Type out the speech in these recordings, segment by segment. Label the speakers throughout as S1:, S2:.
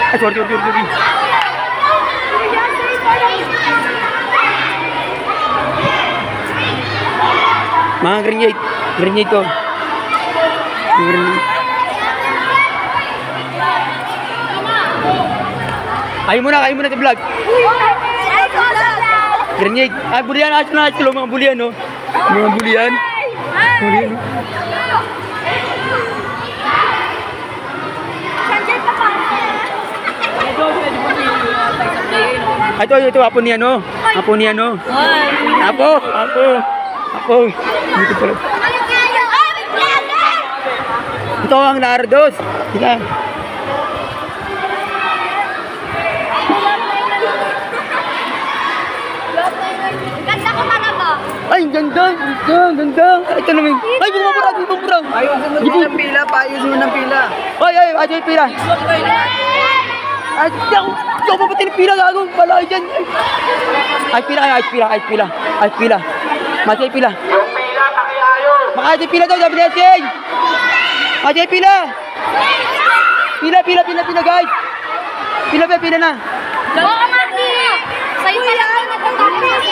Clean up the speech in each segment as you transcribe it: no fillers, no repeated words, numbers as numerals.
S1: Ay, sorry. Mga grenade to. Kayo muna sa vlog. Grenade. Ay, bulian. Ayos na mga bulian, no? Mga bulian. Ito, apo niya, no? Apo. Dito pala. Ito ang Nardos. Sila.
S2: Ganda ko na ba?
S1: Ay, ganda. Ito naman. Ay, bumabura.
S3: Ayusin mo ng pila, paayusin mo ng pila.
S1: Ay, pila. Ay, di ako mapatid ng pila, gago. Balay dyan. Ay, pila. Masay pila.
S4: Yung pila, pakiayos.
S1: Makasay pila daw, sabi niya, Sing. Masay pila. Pila, guys. Pila na.
S2: Oo, Marty! Sa'yo na lang natatapos.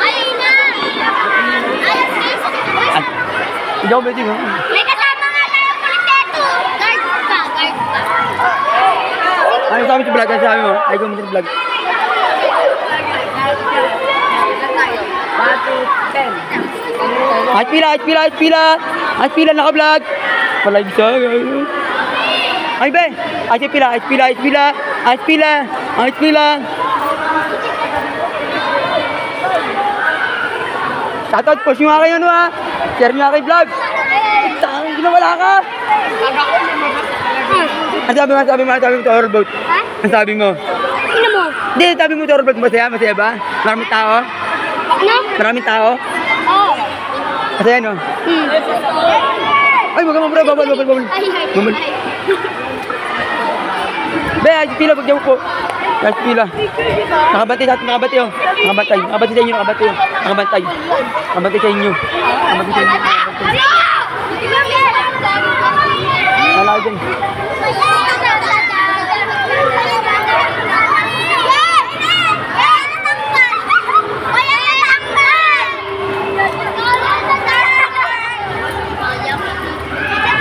S2: Ayaw na!
S1: Hindi ako pwede, ha?
S2: May kasama nga tayo kuliteto! Guard ka.
S1: Ano sabi sa vlog? Ano sabi mo? Ay, gumit sa vlog. 1, 2, 10. Ay, pila, naka-vlog. Palagi siya. Ay, be. Ay, pila. Shoutout, push nyo nga kayo, no, ha? Share nyo nga kayo vlog. Tangin, ginawala ka. Ang sabi mo to Horrorboat?
S2: Ha?
S1: Ang sabi mo?
S2: Ino mo?
S1: Hindi, sabi mo to Horrorboat, masaya ba? Maraming tao?
S2: Ano?
S1: Maraming tao?
S2: Oo.
S1: Masaya, no? Ay, wag ka mabura, bawal. Bawal. Be, ay, pila, pag po. Ay, pila. Nakabantay oh. Nakabantay sa inyo. Nakabantay sa inyo. Wala dyan.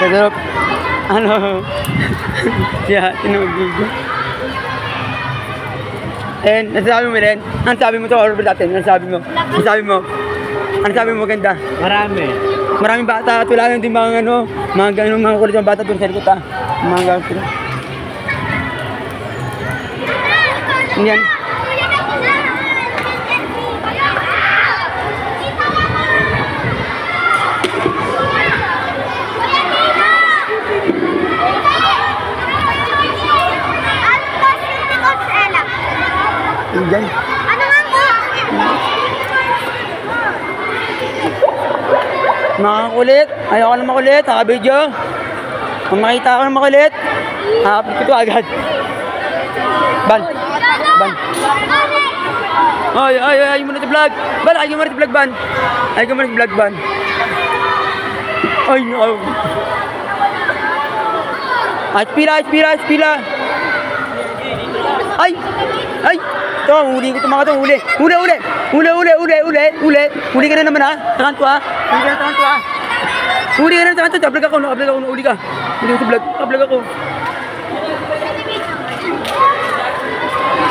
S1: Sarap. Ano? Siya, tinugig. And, nasasabi mo rin? Ang sabi mo to, Horrorboat natin? Ang sabi mo maganda? Maraming bata at wala lang din mga mga kulit ng bata doon sa likod, ha? Mga ganun sila. Yan. Diyan.
S2: Ano nga po?
S1: Mga kulit. Ayoko na makulit. Naka-video. Kung makita ako na makulit, ha-upload ko ito agad. Ban. Ay mo na ito vlog. Ban, ay mo na ito vlog, Ban. Ay, no. Ay, pila. Ay. Ito, huli ko ito mga ito. Huli ka na naman, ha? Takanto, ha? Huli ka na takanto. Vlog ako. Huli ka sa vlog ako.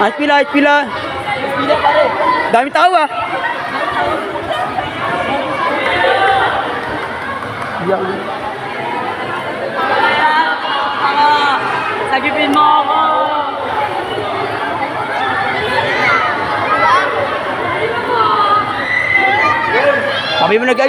S1: Ay, pila. Dami tao, ha?
S3: Sagipin mo ako!
S1: Sabi mo na, guys.